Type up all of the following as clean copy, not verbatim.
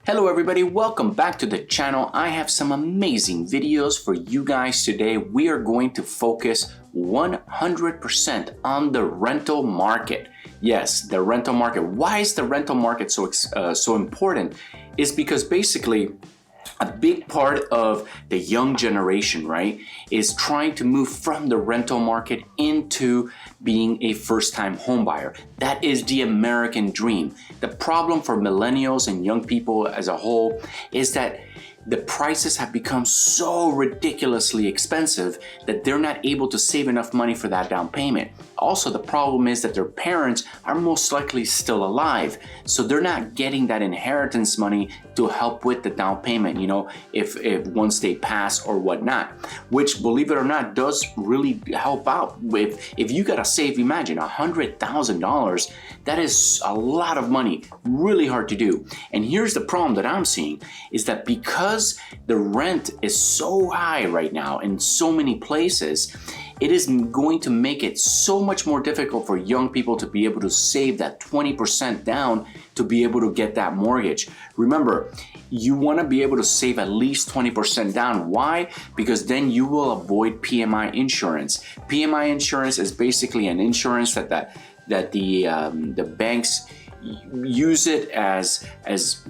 Hello everybody, welcome back to the channel. I have some amazing videos for you guys today. We are going to focus 100% on the rental market. Yes, the rental market. Why is the rental market so important? Is because basically a big part of the young generation, right, is trying to move from the rental market into being a first-time home buyer. That is the American dream. The problem for millennials and young people as a whole is that the prices have become so ridiculously expensive that they're not able to save enough money for that down payment. Also, the problem is that their parents are most likely still alive, so they're not getting that inheritance money to help with the down payment, if once they pass or whatnot, which, believe it or not, does really help out. If you gotta save, imagine $100,000, that is a lot of money, really hard to do. And here's the problem that I'm seeing, is that because the rent is so high right now in so many places, it is going to make it so much more difficult for young people to be able to save that 20% down to be able to get that mortgage. Remember, you want to be able to save at least 20% down. Why? Because then you will avoid PMI insurance. PMI insurance is basically an insurance that the banks use it as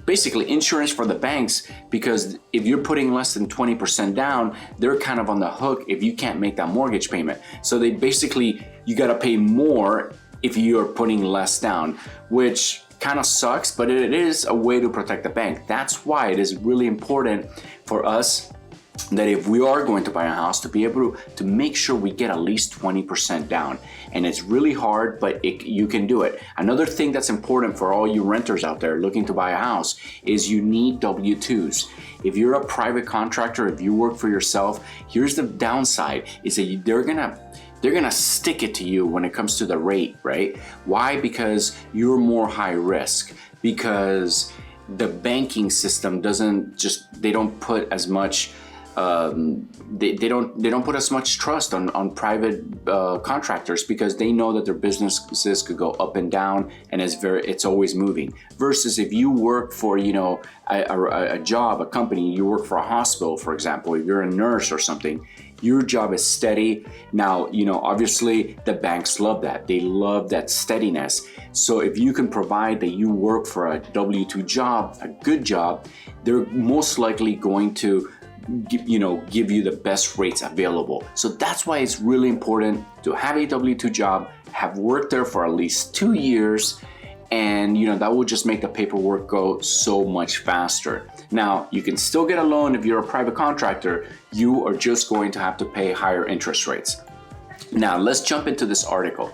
basically insurance for the banks, because if you're putting less than 20% down, they're kind of on the hook if you can't make that mortgage payment. So they basically, you got to pay more if you're putting less down, which kind of sucks, but it is a way to protect the bank. That's why it is really important for us that if we are going to buy a house, to be able to make sure we get at least 20% down. And it's really hard, but you can do it. Another thing that's important for all you renters out there looking to buy a house is you need W-2s. If you're a private contractor, if you work for yourself, here's the downside, is that they're gonna stick it to you when it comes to the rate, right? Why? Because you're more high risk, because the banking system they don't put as much they don't put as much trust on private contractors, because they know that their businesses could go up and down, and it's always moving. Versus if you work for a job, a company, you work for a hospital, for example, if you're a nurse or something, your job is steady. Now, obviously the banks love that. They love that steadiness. So if you can provide that you work for a W-2 job, a good job, they're most likely going to give you the best rates available. So that's why it's really important to have a W-2 job, have worked there for at least 2 years, and that will just make the paperwork go so much faster. Now, you can still get a loan if you're a private contractor. You are just going to have to pay higher interest rates. Now, let's jump into this article.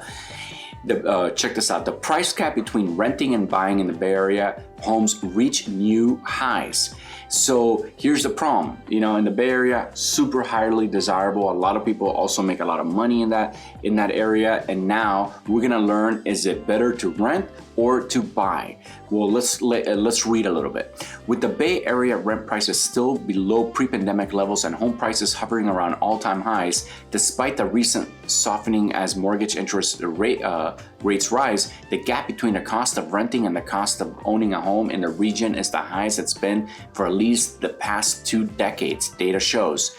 Check this out. The price gap between renting and buying in the Bay Area homes reach new highs. So here's the problem, in the Bay Area, super highly desirable. A lot of people also make a lot of money in that area. And now we're gonna learn, is it better to rent or to buy? Well, let's read a little bit. With the Bay Area rent prices still below pre-pandemic levels and home prices hovering around all-time highs, despite the recent softening as mortgage interest rates rise, the gap between the cost of renting and the cost of owning a home in the region is the highest it's been for at least the past 2 decades, data shows.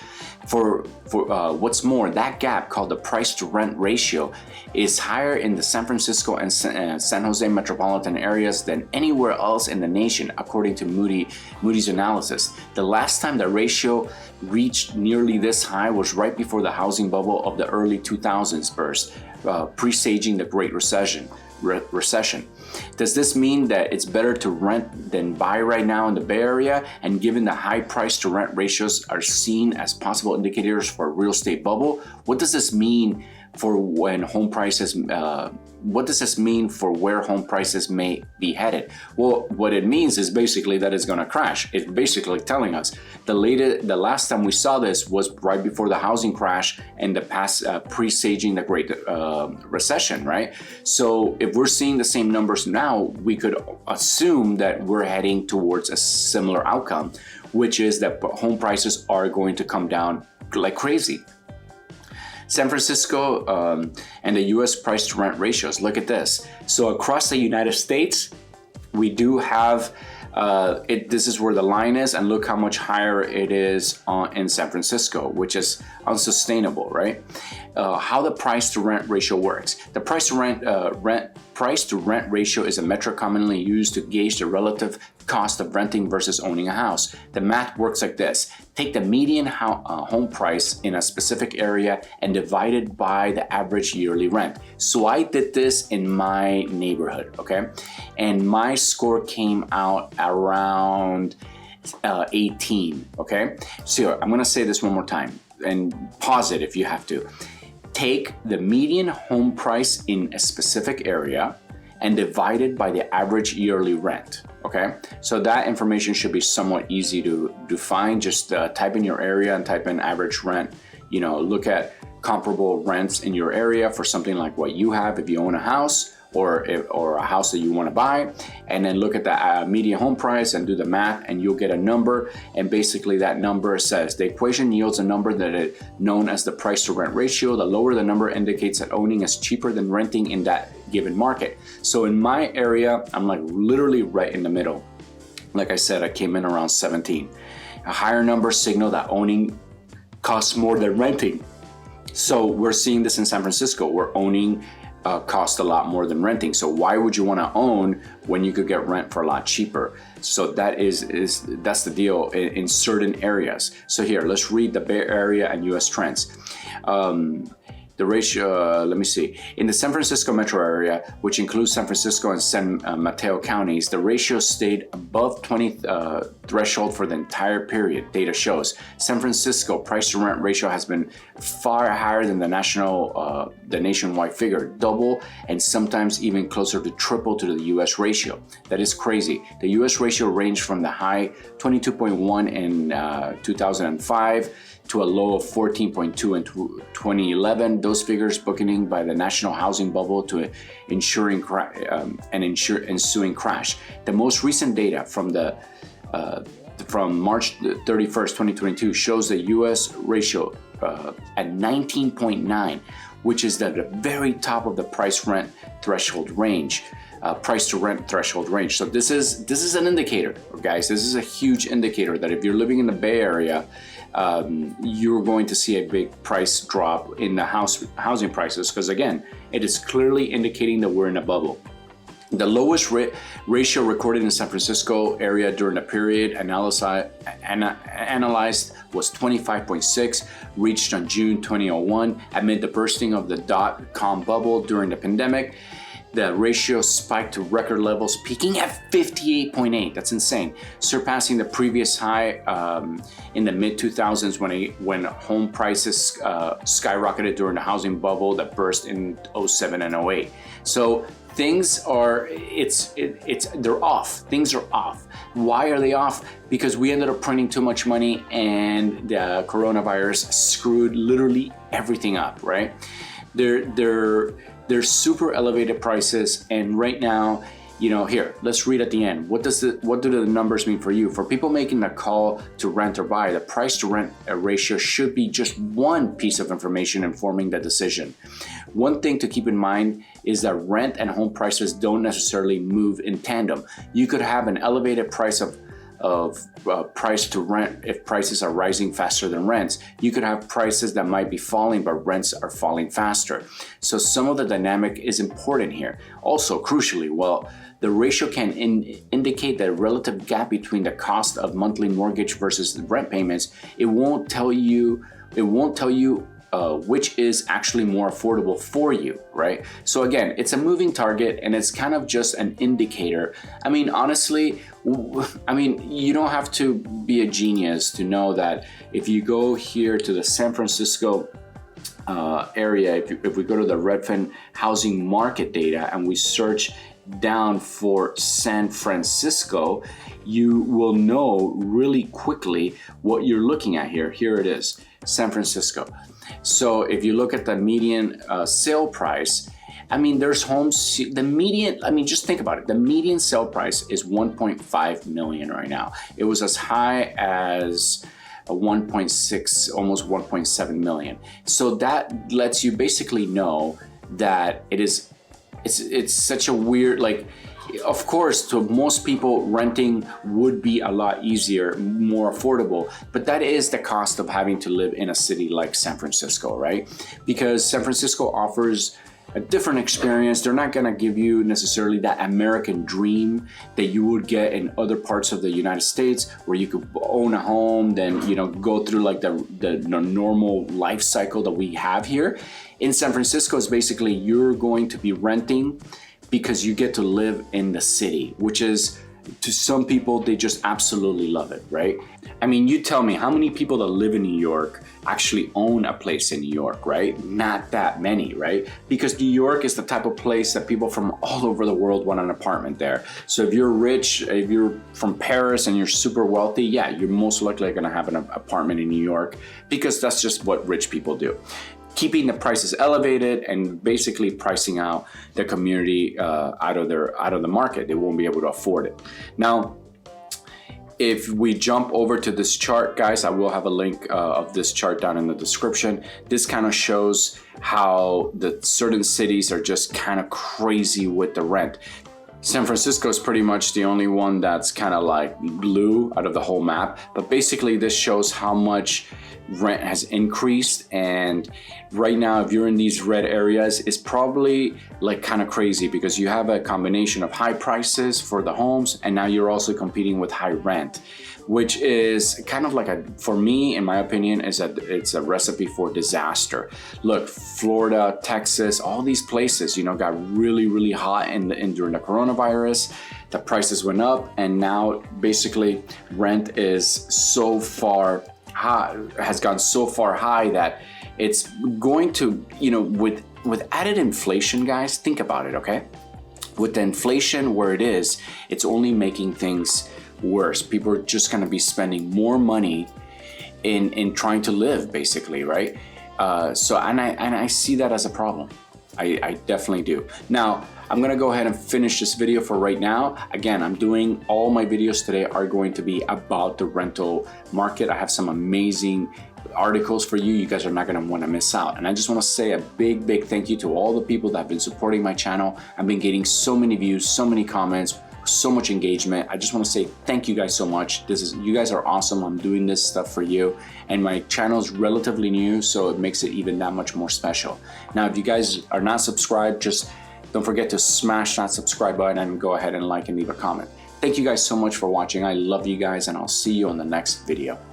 For what's more, that gap, called the price to rent ratio, is higher in the San Francisco and San Jose metropolitan areas than anywhere else in the nation, according to Moody's analysis. The last time the ratio reached nearly this high was right before the housing bubble of the early 2000s burst, presaging the Great Recession. Does this mean that it's better to rent than buy right now in the Bay Area? And given the high price to rent ratios are seen as possible indicators for a real estate bubble, what does this mean for when home prices? What does this mean for where home prices may be headed? Well, what it means is basically that it's going to crash. It's basically telling us the last time we saw this was right before the housing crash and the past presaging the Great Recession, right? So if we're seeing the same numbers now, we could assume that we're heading towards a similar outcome, which is that home prices are going to come down like crazy. San Francisco and the US price to rent ratios. Look at this. So across the United States, we do have This is where the line is, and look how much higher it is in San Francisco, which is unsustainable, right? How the price to rent ratio works. The price to rent ratio is a metric commonly used to gauge the relative cost of renting versus owning a house. The math works like this. Take the median home price in a specific area and divide it by the average yearly rent. So I did this in my neighborhood, okay? And my score came out around 18, okay? So I'm gonna say this one more time and pause it if you have to. Take the median home price in a specific area and divide it by the average yearly rent, okay? So that information should be somewhat easy to find. Just type in your area and type in average rent. You know, look at comparable rents in your area for something like what you have if you own a house, or a house that you want to buy, and then look at the median home price and do the math, and you'll get a number. And basically that number says the equation yields a number that is known as the price to rent ratio. The lower the number indicates that owning is cheaper than renting in that given market. So in my area, I'm like literally right in the middle. Like I said, I came in around 17. A higher number signal that owning costs more than renting. So we're seeing this in San Francisco, where owning cost a lot more than renting. So why would you want to own when you could get rent for a lot cheaper? So that's the deal in certain areas. So here, let's read the Bay Area and US trends. The ratio, let me see. In the San Francisco metro area, which includes San Francisco and San Mateo counties, the ratio stayed above 20 threshold for the entire period, data shows. San Francisco price to rent ratio has been far higher than the nationwide figure, double and sometimes even closer to triple to the US ratio. That is crazy. The US ratio ranged from the high 22.1 in 2005 to a low of 14.2 in 2011. Those figures bookending by the national housing bubble to ensuing crash. The most recent data from March 31st, 2022 shows the US ratio at 19.9, which is at the very top of the price to rent threshold range. So this is an indicator, guys. This is a huge indicator that if you're living in the Bay Area, you're going to see a big price drop in the housing prices, because again, it is clearly indicating that we're in a bubble. The lowest ratio recorded in San Francisco area during the period analyzed was 25.6, reached on June 2001 amid the bursting of the dot-com bubble during the pandemic. The ratio spiked to record levels, peaking at 58.8. That's insane, surpassing the previous high in the mid-2000s when home prices skyrocketed during the housing bubble that burst in 07 and 08. So things are, they're off. Things are off. Why are they off? Because we ended up printing too much money, and the coronavirus screwed literally everything up, right? They're super elevated prices, and right now, you know, here, let's read at the end. What do the numbers mean for you? For people making the call to rent or buy, the price to rent ratio should be just one piece of information informing the decision. One thing to keep in mind is that rent and home prices don't necessarily move in tandem. You could have an elevated price of price to rent if prices are rising faster than rents. You could have prices that might be falling, but rents are falling faster. So some of the dynamic is important here. Also, crucially, well, the ratio can indicate the relative gap between the cost of monthly mortgage versus the rent payments. It won't tell you which is actually more affordable for you, right? So again, it's a moving target, and it's kind of just an indicator. I mean, honestly, you don't have to be a genius to know that if you go here to the San Francisco area, if we go to the Redfin housing market data and we search down for San Francisco, you will know really quickly what you're looking at here. Here it is, San Francisco. So if you look at the median sale price, I mean, there's homes, the median, I mean, just think about it. The median sale price is 1.5 million right now. It was as high as 1.6, almost 1.7 million. So that lets you basically know that it's such a weird, like, Of course, to most people, renting would be a lot easier, more affordable, but that is the cost of having to live in a city like San Francisco, right? Because San Francisco offers a different experience. They're not gonna give you necessarily that American dream that you would get in other parts of the United States, where you could own a home, then go through like the normal life cycle that we have here. In San Francisco, is basically you're going to be renting because you get to live in the city, which is, to some people, they just absolutely love it, right? I mean, you tell me, how many people that live in New York actually own a place in New York, right? Not that many, right? Because New York is the type of place that people from all over the world want an apartment there. So if you're rich, if you're from Paris and you're super wealthy, yeah, you're most likely gonna have an apartment in New York, because that's just what rich people do. Keeping the prices elevated and basically pricing out the community out of the market. They won't be able to afford it. Now, if we jump over to this chart, guys, I will have a link of this chart down in the description. This kind of shows how the certain cities are just kind of crazy with the rent. San Francisco is pretty much the only one that's kind of like blue out of the whole map. But basically this shows how much rent has increased, and right now if you're in these red areas, it's probably like kind of crazy, because you have a combination of high prices for the homes, and now you're also competing with high rent, which is kind of like for me, in my opinion, it's a recipe for disaster. Look, Florida, Texas, all these places, got really hot during the coronavirus. The prices went up, and now basically rent is so far high, has gone so far high that it's going to, with added inflation, guys, think about it, okay? With the inflation where it is, it's only making things worse. People are just gonna be spending more money in trying to live, basically, right? So I see that as a problem. I definitely do. Now, I'm gonna go ahead and finish this video for right now. Again, I'm doing, all my videos today are going to be about the rental market. I have some amazing articles for you. You guys are not gonna wanna miss out. And I just wanna say a big thank you to all the people that have been supporting my channel. I've been getting so many views, so many comments, so much engagement. I just want to say thank you guys so much. You guys are awesome. I'm doing this stuff for you, and my channel is relatively new, so it makes it even that much more special. Now, if you guys are not subscribed, just don't forget to smash that subscribe button and go ahead and like and leave a comment. Thank you guys so much for watching. I love you guys, and I'll see you on the next video.